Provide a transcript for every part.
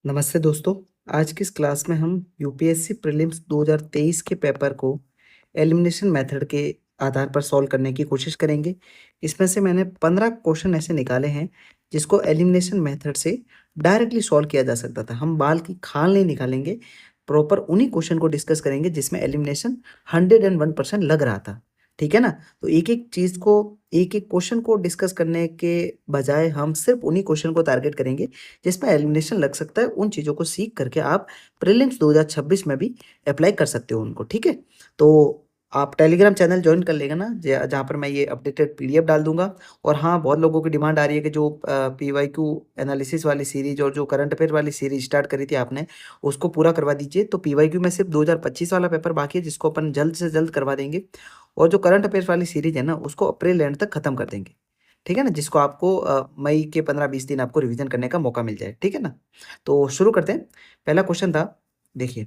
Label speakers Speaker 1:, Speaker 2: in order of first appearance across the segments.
Speaker 1: नमस्ते दोस्तों। आज की इस क्लास में हम यूपीएससी प्रीलिम्स 2023 के पेपर को एलिमिनेशन मेथड के आधार पर सॉल्व करने की कोशिश करेंगे। इसमें से मैंने 15 क्वेश्चन ऐसे निकाले हैं जिसको एलिमिनेशन मेथड से डायरेक्टली सॉल्व किया जा सकता था। हम बाल की खाल नहीं निकालेंगे, प्रॉपर उन्हीं क्वेश्चन को डिस्कस करेंगे जिसमें एलिमिनेशन 101% लग रहा था। ठीक है ना? तो एक-एक चीज़ को, एक-एक क्वेश्चन को डिस्कस करने के बजाय हम सिर्फ उन्हीं क्वेश्चन को टारगेट करेंगे जिसमें एलिमिनेशन लग सकता है। उन चीज़ों को सीख करके आप प्रीलिम्स 2026 में भी अप्लाई कर सकते हो उनको। ठीक है? तो आप टेलीग्राम चैनल जॉइन कर लेगा ना, जहाँ पर मैं ये अपडेटेड पीडीएफ डाल दूंगा। और हाँ, बहुत लोगों की डिमांड आ रही है कि जो पीवाईक्यू एनालिसिस वाली सीरीज और जो करंट अफेयर वाली सीरीज स्टार्ट करी थी आपने, उसको पूरा करवा दीजिए। तो पीवाईक्यू में सिर्फ 2025 वाला पेपर बाकी है जिसको अपन जल्द से जल्द करवा देंगे, और जो करंट अफेयर्स वाली सीरीज है ना उसको अप्रैल एंड तक खत्म कर देंगे। ठीक है ना? जिसको आपको मई के 15-20 दिन आपको रिवीजन करने का मौका मिल जाए। ठीक है ना? तो शुरू करते हैं। पहला क्वेश्चन था, देखिए,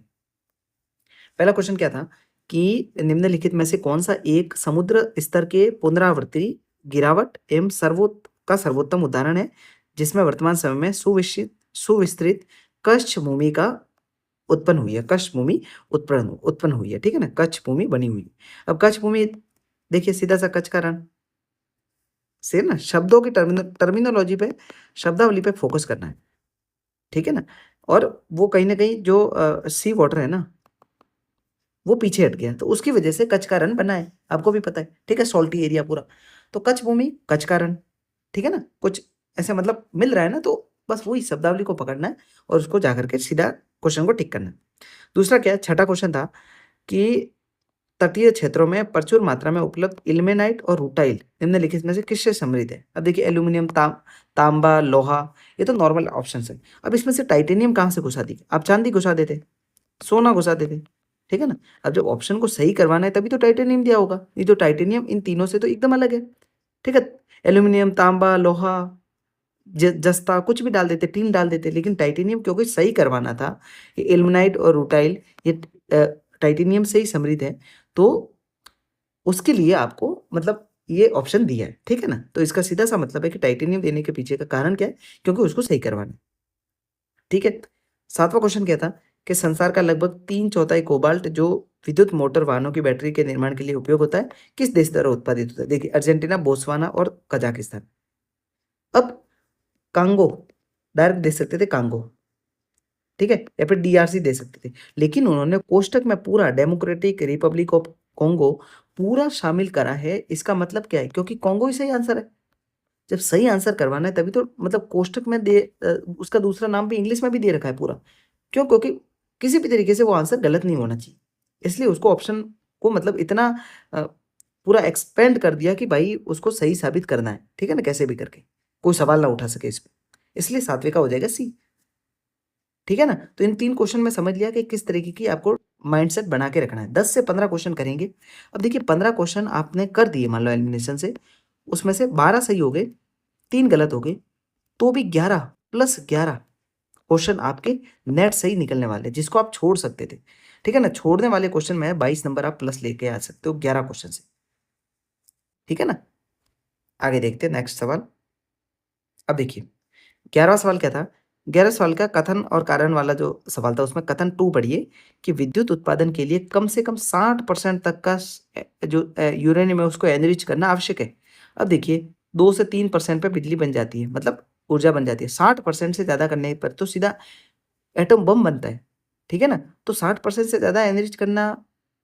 Speaker 1: पहला क्वेश्चन क्या था कि निम्नलिखित में से कौन सा एक समुद्र स्तर के पुनरावृत्ति गिरावट एवं सर्वोत्तम उदाहरण है जिसमें वर्तमान समय में सुविस्तृत कच्छ भूमि का उत्पन्न हुई है, कच्छ भूमि उत्पन्न उत्पन्न हुई है। ठीक है ना? कच्छ भूमि बनी हुई है। अब कच्छ भूमि, देखिए, सीधा सा कच्छ का रण से ना शब्दों की टर्मिनोलॉजी पे, शब्दावली पे फोकस करना है। ठीक है ना? और वो कहीं न कहीं जो सी वाटर है ना, वो पीछे हट गया, तो उसकी वजह से कच्छ का रण बना है, आपको भी पता है। ठीक है? सॉल्टी एरिया पूरा। तो कच्छ भूमि, कच्छ का रण। ठीक है ना? कुछ ऐसा मतलब मिल रहा है ना, तो बस वही शब्दावली को पकड़ना है और उसको जाकर के सीधा क्वेश्चन को टिक करना है। दूसरा क्या है, छठा क्वेश्चन था कि तटीय क्षेत्रों में प्रचुर मात्रा में उपलब्ध इल्मेनाइट और रूटाइल निम्नलिखित में से किससे समृद्ध है? अब देखिए, एल्यूमिनियम, तांबा, लोहा, ये तो नॉर्मल ऑप्शंस है। अब इसमें से टाइटेनियम कहाँ से घुसा दी? आप चांदी घुसा देते, सोना घुसा देते। ठीक है ना? अब जब ऑप्शन को सही करवाना है तभी तो टाइटेनियम दिया होगा। ये तो टाइटेनियम इन तीनों से तो एकदम अलग है। ठीक है? एल्यूमिनियम, तांबा, लोहा, जस्ता कुछ भी डाल देते, टीन डाल देते, लेकिन टाइटेनियम क्योंकि सही करवाना था, ये इल्मेनाइट और रूटाइल ये टाइटेनियम से ही समृद्ध है, तो उसके लिए आपको मतलब ये ऑप्शन दिया है। ठीक है ना? तो इसका सीधा सा मतलब है कि टाइटेनियम देने के पीछे का कारण क्या है? क्योंकि उसको सही करवाना है। ठीक है? सातवां क्वेश्चन क्या था कि संसार का लगभग 3/4 कोबाल्ट जो विद्युत मोटर वाहनों की बैटरी के निर्माण के लिए उपयोग होता है, किस देश द्वारा उत्पादित होता है? देखिए, अर्जेंटीना, बोत्सवाना और कजाकिस्तान। अब कांगो डायरेक्ट दे सकते थे, कांगो। ठीक है? या फिर डीआरसी दे सकते थे। लेकिन उन्होंने कोष्ठक में पूरा डेमोक्रेटिक रिपब्लिक ऑफ कांगो पूरा शामिल करा है। इसका मतलब क्या है? क्योंकि कांगो ही सही आंसर है। जब सही आंसर करवाना है तभी तो मतलब कोष्ठक में उसका दूसरा नाम भी इंग्लिश में भी दे रखा है पूरा। क्यों? क्योंकि किसी भी तरीके से वो आंसर गलत नहीं होना चाहिए। इसलिए उसको ऑप्शन को मतलब इतना अ, पूरा एक्सपेंड कर दिया कि भाई उसको सही साबित करना है। ठीक है ना? कैसे भी करके कोई सवाल ना उठा सके इसमें। इसलिए सात्विक का हो जाएगा सी। ठीक है ना? तो इन 3 क्वेश्चन में समझ लिया कि किस तरीके की आपको माइंडसेट बना के रखना है। 10 से 15 क्वेश्चन करेंगे। अब देखिए, 15 क्वेश्चन आपने कर दिए मान लो एलिमिनेशन से, उसमें से 12 सही हो गए, 3 गलत हो गए, तो भी 11 प्लस 11 क्वेश्चन आपके नेट सही निकलने वाले हैं, जिसको आप छोड़ सकते थे। ठीक है ना? छोड़ने वाले क्वेश्चन में 22 नंबर आप प्लस लेके आ सकते हो 11 क्वेश्चन से। ठीक है ना? आगे देखते हैं नेक्स्ट सवाल। अब देखिए, 11वां सवाल क्या था? 11वें सवाल का कथन और कारण वाला जो सवाल था, उसमें कथन 2 पढ़िए कि विद्युत उत्पादन के लिए कम से कम 60% तक का जो यूरेनियम है उसको एनरिच करना आवश्यक है। अब देखिए, 2 से 3% पे बिजली बन जाती है, मतलब ऊर्जा बन जाती है। 60% से ज़्यादा करने पर तो सीधा एटम बम बनता है। ठीक है ना? तो 60% से ज़्यादा एनरिच करना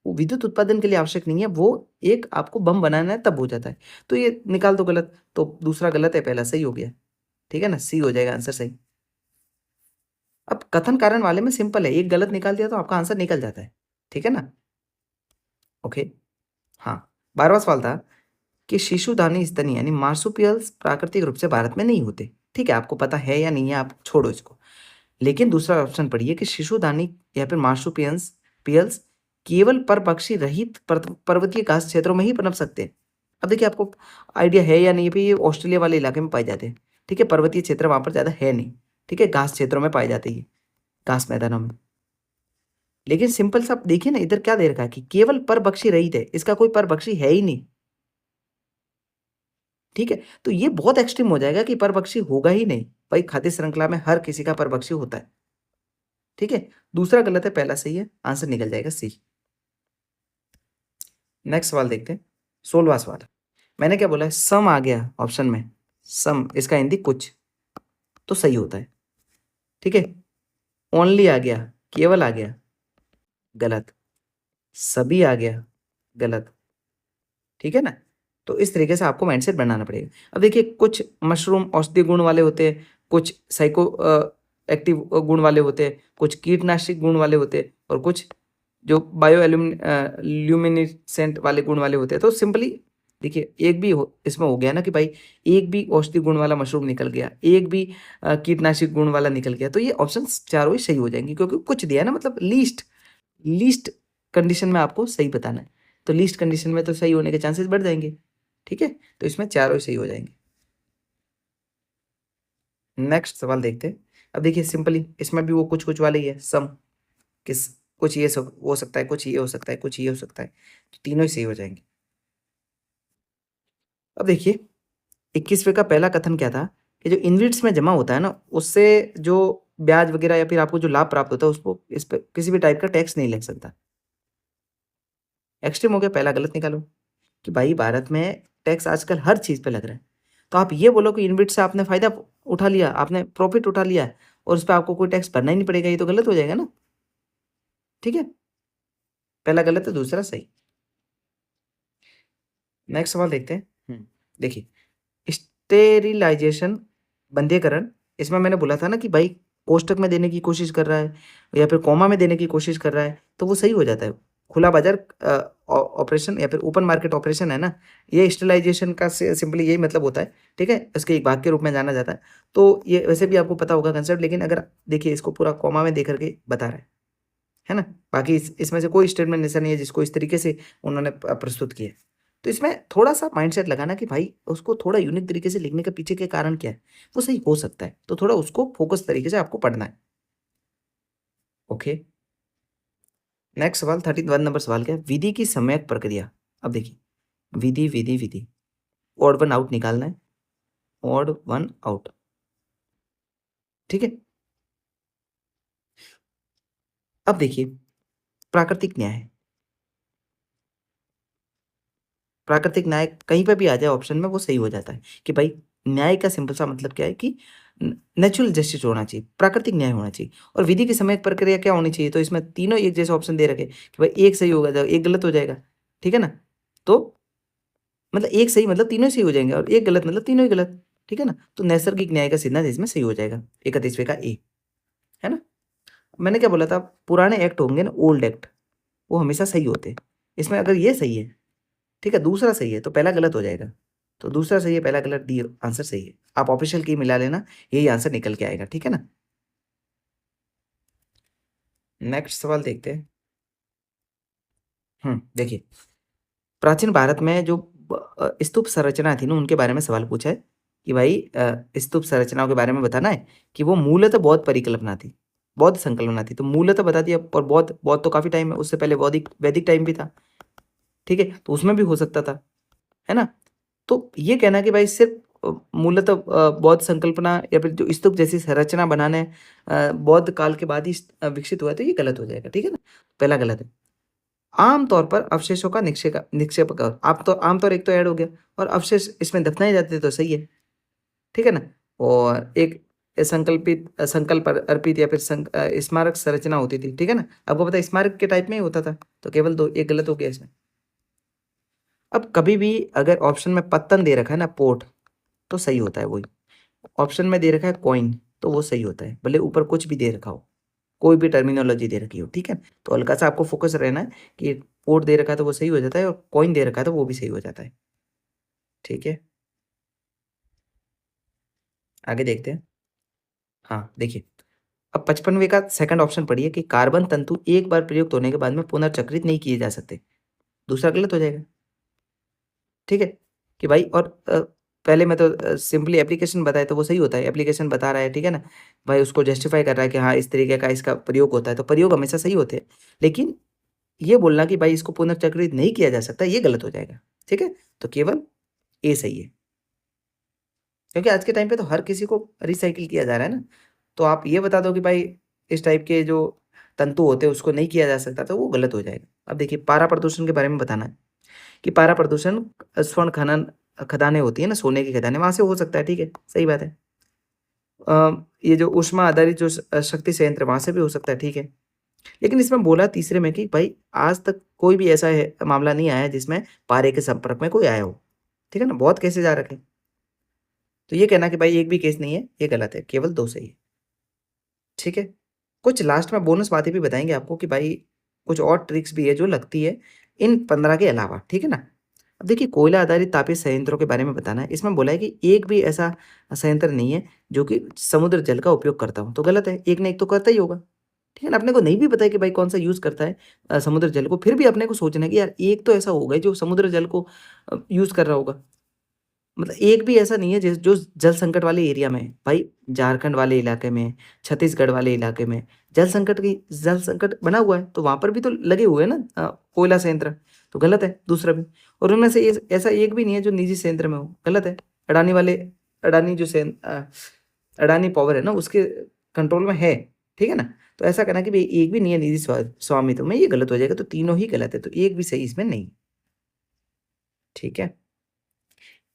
Speaker 1: वो विद्युत उत्पादन के लिए आवश्यक नहीं है, वो एक आपको बम बनाना है तब हो जाता है। तो ये निकाल दो गलत, तो दूसरा गलत है, पहला सही हो गया। ठीक है ना? सी हो जाएगा आंसर सही। अब कथन कारण वाले में सिंपल है, एक गलत निकाल दिया तो आपका आंसर निकल जाता है। ठीक है ना? ओके। हाँ, 12वां सवाल था कि शिशुदानी स्तनी यानी मार्सुपियल्स प्राकृतिक रूप से भारत में नहीं होते। ठीक है, आपको पता है या नहीं है, आप छोड़ो इसको। लेकिन दूसरा ऑप्शन पढ़िए कि शिशुदानी या फिर मार्सुपियंस पियल्स केवल परपक्षी रहित पर्वतीय घास क्षेत्रों में ही पनप सकते हैं। अब देखिए, आपको आइडिया है या नहीं, भी ये ऑस्ट्रेलिया वाले इलाके में पाए जाते हैं। ठीक है? पर्वतीय क्षेत्र वहाँ पर ज़्यादा है नहीं। ठीक है? घास क्षेत्रों में पाए जाते हैं ये, घास मैदानों में। लेकिन सिंपल सा देखिए ना, इधर क्या दे रखा है कि केवल परभक्षी रहित है, इसका कोई परभक्षी है ही नहीं। ठीक है? तो ये बहुत एक्सट्रीम हो जाएगा कि परभक्षी होगा ही नहीं। भाई, खाद्य श्रृंखला में हर किसी का परभक्षी होता है। ठीक है, दूसरा गलत है, पहला सही है, आंसर निकल जाएगा सी। नेक्स्ट सवाल देखते हैं, 16वां सवाल। मैंने क्या बोला है, सम आ गया ऑप्शन में, सम इसका हिंदी कुछ, तो सही होता है। ठीक है, ओनली आ गया, केवल आ गया, गलत, सभी आ गया, गलत। ठीक है ना, तो इस तरीके से आपको माइंडसेट बनाना पड़ेगा। अब देखिए, कुछ मशरूम औषधि गुण वाले होते हैं, कुछ साइको एक्टिव गुण वाले होते हैं, कुछ कीटनाशक गुण वाले होते हैं, और कुछ जो बायो ल्यूमिनेसेंट वाले गुण वाले होते हैं। तो सिंपली देखिए, एक भी इसमें हो गया ना कि भाई एक भी औषधि गुण वाला मशरूम निकल गया, एक भी कीटनाशक गुण वाला निकल गया, तो ये ऑप्शन चारों ही सही हो जाएंगे, क्योंकि कुछ दिया है ना, मतलब लीस्ट लीस्ट कंडीशन में आपको सही बताना है, तो लीस्ट कंडीशन में तो सही होने के चांसेस बढ़ जाएंगे। ठीक है, तो इसमें चारों ही सही हो जाएंगे। नेक्स्ट सवाल देखते हैं। अब देखिए, सिंपली इसमें भी वो कुछ कुछ वाले ही है, सम किस, कुछ ये हो सकता है, कुछ ये हो सकता है, कुछ ये हो सकता है, तो तीनों ही सही हो जाएंगे। अब देखिए, 21वें का पहला कथन क्या था कि जो इनविट्स में जमा होता है ना, उससे जो ब्याज वगैरह या फिर आपको जो लाभ प्राप्त होता है, उसको इस पे किसी भी टाइप का टैक्स नहीं लग सकता। एक्सट्रीम हो गया, पहला गलत निकालो कि भाई भारत में टैक्स आजकल हर चीज़ पे लग रहा है। तो आप ये बोलो कि इनविट से आपने फ़ायदा उठा लिया, आपने प्रॉफिट उठा लिया और उस पे आपको कोई टैक्स भरना ही नहीं पड़ेगा, ये तो गलत हो जाएगा ना। ठीक है, पहला गलत है, दूसरा सही। नेक्स्ट सवाल देखते हैं। देखिए, स्टेरिलाइजेशन, बंध्यकरण, इसमें मैंने बोला था ना कि भाई कोष्टक में देने की कोशिश कर रहा है या फिर कॉमा में देने की कोशिश कर रहा है, तो वो सही हो जाता है। खुला बाजार ऑपरेशन या फिर ओपन मार्केट ऑपरेशन है ना, ये स्टेरिलाइजेशन का सिंपली यही मतलब होता है। ठीक है, इसके एक भाग के रूप में जाना जाता है। तो ये वैसे भी आपको पता होगा कंसेप्ट, लेकिन अगर देखिए इसको पूरा कॉमा में दे करके बता रहा है ना, बाकी इसमें से कोई स्टेटमेंट ऐसा नहीं है जिसको इस तरीके से उन्होंने प्रस्तुत किया है। तो इसमें थोड़ा-सा माइंडसेट लगाना कि भाई उसको थोड़ा यूनिक तरीके से लिखने के पीछे के कारण क्या है, वो सही हो सकता है। तो थोड़ा उसको फ़ोकस तरीके से आपको पढ़ना है। ओके, नेक्स्ट सवाल 31 नंबर सवाल क्या है? विधि की सम्यक प्रक्रिया। अब देखिए, विधि, विधि, विधि, ऑड वन आउट निकालना है, ऑड वन आउट। ठीक है? अब देखिए, प्राकृतिक न्याय, प्राकृतिक न्याय कहीं पे भी आ जाए ऑप्शन में, वो सही हो जाता है कि भाई न्याय का सिंपल सा मतलब क्या है कि नेचुरल जस्टिस होना चाहिए, प्राकृतिक न्याय होना चाहिए। और विधि की समय प्रक्रिया क्या होनी चाहिए, तो इसमें तीनों एक जैसे ऑप्शन दे रखे कि भाई एक सही होगा तो एक गलत हो जाएगा। ठीक है ना, तो मतलब एक सही मतलब तीनों ही सही हो जाएंगे और एक गलत मतलब तीनों ही गलत। ठीक है ना, तो नैसर्गिक न्याय का सिद्धांत इसमें सही हो जाएगा, 31वें का ए। है ना, मैंने क्या बोला था, पुराने एक्ट होंगे ना, ओल्ड एक्ट, वो हमेशा सही होते हैं। इसमें अगर ये सही है, ठीक है, दूसरा सही है, तो पहला गलत हो जाएगा। तो दूसरा सही है, पहला गलत, डी आंसर सही है। आप ऑफिशियल की मिला लेना, यही आंसर निकल के आएगा। ठीक है ना, नेक्स्ट सवाल देखते हैं। देखिए, प्राचीन भारत में जो स्तूप संरचना थी ना, उनके बारे में सवाल पूछा है कि भाई स्तूप संरचनाओं के बारे में बताना है कि वो मूलतः बौद्ध परिकल्पना थी, बौद्ध संकल्पना थी। तो मूलतः बता दिया, और बौद्ध बौद्ध तो काफ़ी टाइम है, उससे पहले वैदिक वैदिक टाइम भी था। ठीक है, तो उसमें भी हो सकता था, है ना। तो ये कहना कि भाई सिर्फ मूलतः बौद्ध संकल्पना या फिर जो स्तूप जैसी संरचना बनाने बौद्ध काल के बाद ही विकसित हुआ है, तो ये गलत हो जाएगा। ठीक है ना, पहला गलत है। आम तौर पर अवशेषों का निक्षेप कर, आप तो आमतौर एक तो ऐड हो गया, और अवशेष इसमें दफनाए जाते थे, तो सही है। ठीक है ना, और एक संकल्प अर्पित या फिर स्मारक संरचना होती थी। ठीक है ना, आपको पता है स्मारक के टाइप में ही होता था, तो केवल दो, एक गलत हो गया इसमें। अब कभी भी अगर ऑप्शन में पत्तन दे रखा है ना, पोर्ट, तो सही होता है वही। ऑप्शन में दे रखा है कॉइन, तो वो सही होता है, भले ऊपर कुछ भी दे रखा हो, कोई भी टर्मिनोलॉजी दे रखी हो। ठीक है, तो हल्का सा आपको फोकस रहना है कि पोर्ट दे रखा है तो वो सही हो जाता है, और कॉइन दे रखा है तो वो भी सही हो जाता है। ठीक है, आगे देखते हैं। हाँ देखिए, अब 55वें का सेकंड ऑप्शन पढ़िए कि कार्बन तंतु एक बार प्रयुक्त होने के बाद में पुनर्चक्रित नहीं किए जा सकते, दूसरा गलत हो जाएगा। ठीक है, कि भाई और पहले में तो सिंपली एप्लीकेशन बताए तो वो सही होता है, एप्लीकेशन बता रहा है। ठीक है ना, भाई उसको जस्टिफाई कर रहा है कि हाँ इस तरीके का इसका प्रयोग होता है, तो प्रयोग हमेशा सही होते हैं। लेकिन ये बोलना कि भाई इसको पुनर्चक्रित नहीं किया जा सकता, ये गलत हो जाएगा। ठीक है, तो केवल ए सही है, क्योंकि आज के टाइम पे तो हर किसी को रिसाइकिल किया जा रहा है ना। तो आप ये बता दो कि भाई इस टाइप के जो तंतु होते हैं उसको नहीं किया जा सकता, तो वो गलत हो जाएगा। अब देखिए पारा प्रदूषण के बारे में बताना है कि पारा प्रदूषण स्वर्ण खनन खदानें होती है ना, सोने की खदानें, वहाँ से हो सकता है, ठीक है, सही बात है। ये जो ऊष्मा आधारित जो शक्ति संयंत्र वहाँ से भी हो सकता है, ठीक है। लेकिन इसमें बोला तीसरे में कि भाई आज तक कोई भी ऐसा है मामला नहीं आया जिसमें पारे के संपर्क में कोई आया हो, ठीक है ना, बहुत केसेज आ रखे। तो ये कहना कि भाई एक भी केस नहीं है, ये गलत है, केवल 2 सही है, ठीक है। कुछ लास्ट में बोनस बातें भी बताएँगे आपको कि भाई कुछ और ट्रिक्स भी है जो लगती है इन 15 के अलावा, ठीक है ना। अब देखिए कोयला आधारित तापीय संयंत्रों के बारे में बताना है। इसमें बोला है कि एक भी ऐसा संयंत्र नहीं है जो कि समुद्र जल का उपयोग करता हो, तो गलत है, एक ना एक तो करता ही होगा, ठीक है ना। अपने को नहीं भी पता है कि भाई कौन-सा यूज़ करता है समुद्र जल को, फिर भी अपने को सोचना है कि यार एक तो ऐसा होगा जो समुद्र जल को यूज़ कर रहा होगा। मतलब एक भी ऐसा नहीं है जो जल संकट वाले एरिया में है। भाई झारखंड वाले इलाके में, छत्तीसगढ़ वाले इलाके में जल संकट बना हुआ है, तो वहाँ पर भी तो लगे हुए हैं ना कोयला संयंत्र, तो गलत है दूसरा भी। और उनमें से ऐसा एक भी नहीं है जो निजी संयंत्र में हो, गलत है। अडानी जो अडानी पावर है ना उसके कंट्रोल में है, ठीक है ना? तो ऐसा कहना कि भई एक भी नहीं है निजी स्वामित्व में, ये गलत हो जाएगा, तो तीनों ही गलत है, तो एक भी सही इसमें नहीं, ठीक है?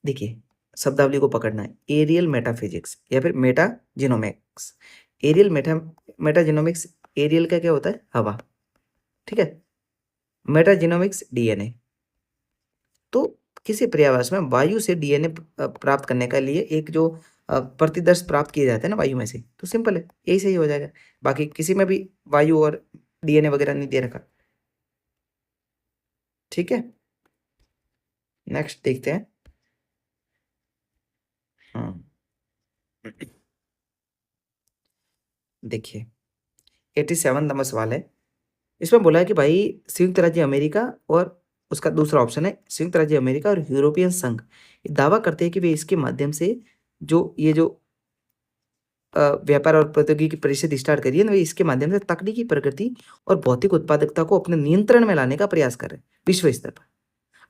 Speaker 1: देखिए, शब्दावली को पकड़ना है, एरियल मेटाफिजिक्स या फिर मेटाजेनोमिक्स। एरियल मेटाजेनोमिक्स, एरियल का क्या होता है? हवा, ठीक है? मेटाजेनोमिक्स डीएनए। तो किसी पर्यावरण में वायु से डीएनए प्राप्त करने के लिए एक जो प्रतिदर्श प्राप्त किए जाते हैं ना वायु में से, तो सिंपल है, यही सही हो जाएगा। बाकी किसी में भी वायु और डीएनए वगैरह नहीं दे रखा, ठीक है? नेक्स्ट देखते हैं। हाँ, देखिए 87 नंबर सवाल है। इसमें बोला है कि भाई संयुक्त राज्य अमेरिका और उसका दूसरा ऑप्शन है संयुक्त राज्य अमेरिका और यूरोपियन संघ ये दावा करते हैं कि वे इसके माध्यम से जो व्यापार और प्रौद्योगिकी परिषद स्टार्ट करी है ना, वे इसके माध्यम से तकनीकी प्रगति और भौतिक उत्पादकता को अपने नियंत्रण में लाने का प्रयास कर रहे हैं विश्व स्तर पर।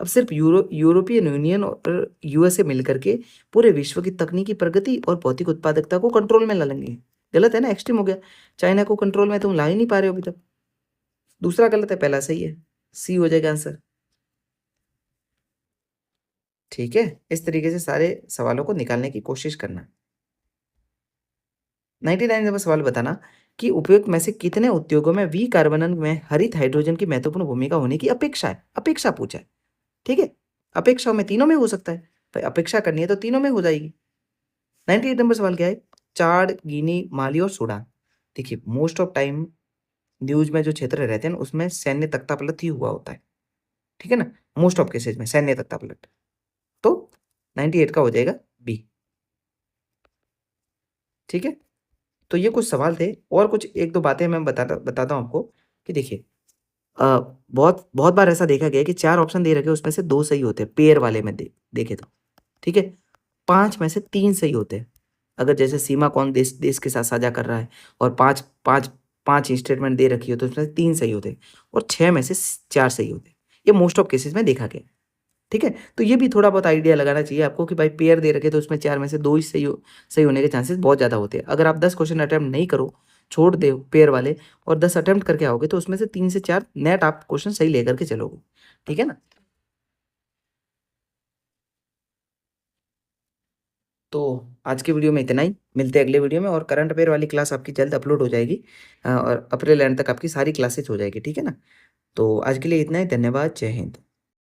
Speaker 1: अब सिर्फ यूरोपियन यूनियन और यूएसए मिलकर के पूरे विश्व की तकनीकी प्रगति और भौतिक उत्पादकता को कंट्रोल में ला लेंगे। गलत है ना, एक्सट्रीम हो गया। चाइना को कंट्रोल में तुम ला ही नहीं पा रहे हो अभी तक। दूसरा गलत है, पहला सही है। सी हो जाएगा आंसर, ठीक है। इस तरीके से सारे सवालों को निकालने की कोशिश करना। 99 नंबर सवाल बताना कि उपयुक्त में से कितने उद्योगों में विकार्बनन में हरित हाइड्रोजन की महत्वपूर्ण भूमिका होने की अपेक्षा है। अपेक्षा पूछा है, ठीक है। अपेक्षा में तीनों में हो सकता है, भाई अपेक्षा करनी है तो तीनों में हो जाएगी। 98 नंबर सवाल क्या है? चाड, गिनी, माली और सूडान। देखिए मोस्ट ऑफ टाइम न्यूज में जो क्षेत्र रहते हैं ना उसमें सैन्य तख्तापलट ही हुआ होता है, ठीक है ना। मोस्ट ऑफ केसेज में सैन्य तख्तापलट, तो 98 का हो जाएगा बी, ठीक है। तो ये कुछ सवाल थे और कुछ 1-2 बातें मैं बताता हूँ आपको कि देखिए बहुत बहुत बार ऐसा देखा गया है कि 4 ऑप्शन दे रखे हैं उसमें से 2 सही होते हैं पेयर वाले में देखें तो, ठीक है। 5 में से 3 सही होते हैं। अगर जैसे सीमा कौन देश देश के साथ साझा कर रहा है और 5 स्टेटमेंट दे रखी हो तो उसमें से 3 सही होते हैं और 6 में से 4 सही होते हैं। ये मोस्ट ऑफ केसेस में देखा गया है। ठीक है? तो ये भी थोड़ा बहुत आइडिया लगाना चाहिए आपको कि भाई पेयर दे रखे तो उसमें 4 में से 2 ही सही होने के चांसेस बहुत ज़्यादा होते हैं। अगर आप 10 क्वेश्चन अटेम्प्ट नहीं करो, छोड़ दो पेयर वाले और 10 अटेम्प्ट करके आओगे तो उसमें से 3 से 4 नेट आप क्वेश्चन सही लेकर के चलोगे। ठीक है ना? तो आज की वीडियो में इतना ही। मिलते हैं अगले वीडियो में और करंट अफेयर वाली क्लास आपकी जल्द अपलोड हो जाएगी और अप्रैल एंड तक आपकी सारी क्लासेस हो जाएगी। ठीक है ना? तो आज के लिए इतना ही। धन्यवाद। जय हिंद।